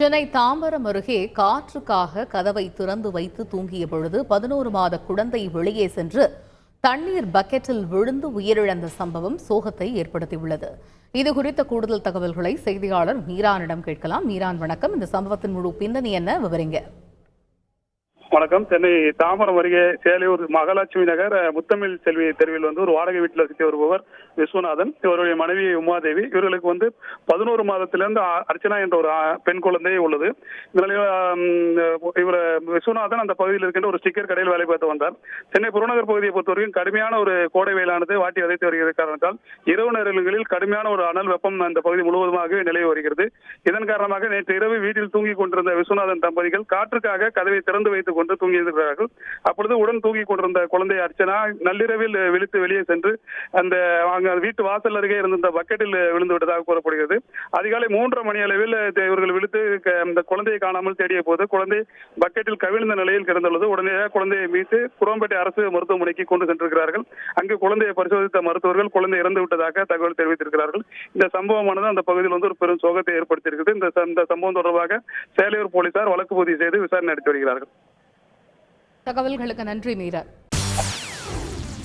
சென்னை தாம்பரம் அருகே காற்றுக்காக கதவை திறந்து வைத்து தூங்கிய பொழுது 11 மாத குழந்தை வெளியே சென்று தண்ணீர் பக்கெட்டில் விழுந்து உயிரிழந்த சம்பவம் சோகத்தை ஏற்படுத்தியுள்ளது. இதுகுறித்த கூடுதல் தகவல்களை செய்தியாளர் மீரானிடம் கேட்கலாம். மீரான், வணக்கம். இந்த சம்பவத்தின் முழு பின்னணி என்ன, விவரிங்க. வணக்கம். சென்னை தாம்பரம் அருகே சேலையூர் மகாலட்சுமி நகர் முத்தமிழ் செல்வி தெருவில் ஒரு வாடகை வீட்டில் வசித்து வருபவர் விஸ்வநாதன், இவருடைய மனைவி உமாதேவி. இவர்களுக்கு 11 மாதத்திலிருந்து அர்ச்சனா என்ற ஒரு பெண் குழந்தை உள்ளது. இவர் விஸ்வநாதன் அந்த பகுதியில் இருக்கின்ற ஒரு ஸ்டிக்கர் கடையில் வேலை பார்த்து வந்தார். சென்னை புறநகர் பகுதியை பொறுத்தவரைக்கும் கடுமையான ஒரு கோடை வெயிலானது வாட்டி வதைத்து வருகிறது காரணத்தால் இரவு நேரங்களில் கடுமையான ஒரு அனல் வெப்பம் அந்த பகுதி முழுவதுமாக நிலவி வருகிறது. இதன் காரணமாக நேற்று இரவு வீட்டில் தூங்கிக் கொண்டிருந்த விஸ்வநாதன் தம்பதிகள் காற்றுக்காக கதவை திறந்து வைத்துக் கொண்டு தூங்கியிருக்கிறார்கள். அப்பொழுது உடன் தூங்கிக் கொண்டிருந்த குழந்தை அர்ச்சனா நள்ளிரவில் விழித்து வெளியே சென்று அந்த வீட்டு வாசல் அருகே இருந்த பக்கெட்டில் விழுந்து விட்டதாக கூறப்படுகிறது. அதிகாலை 3:30 மணி அளவில் இவர்கள் விழுத்து அந்த குழந்தையை காணாமல் தேடிய போது குழந்தை பக்கெட்டில் கவிழ்ந்த நிலையில் கிடந்துள்ளது. உடனே குழந்தையை மீட்டு குரோம்பேட்டை அரசு மருத்துவமனைக்கு கொண்டு சென்றிருக்கிறார்கள். அங்கு குழந்தையை பரிசோதித்த மருத்துவர்கள் குழந்தை இறந்து விட்டதாக தகவல் தெரிவித்திருக்கிறார்கள். இந்த சம்பவமானது அந்த பகுதியில் ஒரு பெரும் சோகத்தை ஏற்படுத்தியிருக்கிறது. இந்த சம்பவம் தொடர்பாக சேலையூர் போலீசார் வழக்கு பதிவு செய்து விசாரணை நடத்தி வருகிறார்கள். தகவல்களுக்கு நன்றி மீரா.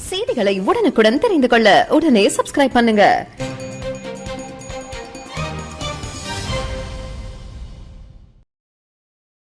செய்திகளை உடனுக்குடன் தெரிந்து கொள்ள உடனே சப்ஸ்கிரைப் பண்ணுங்க.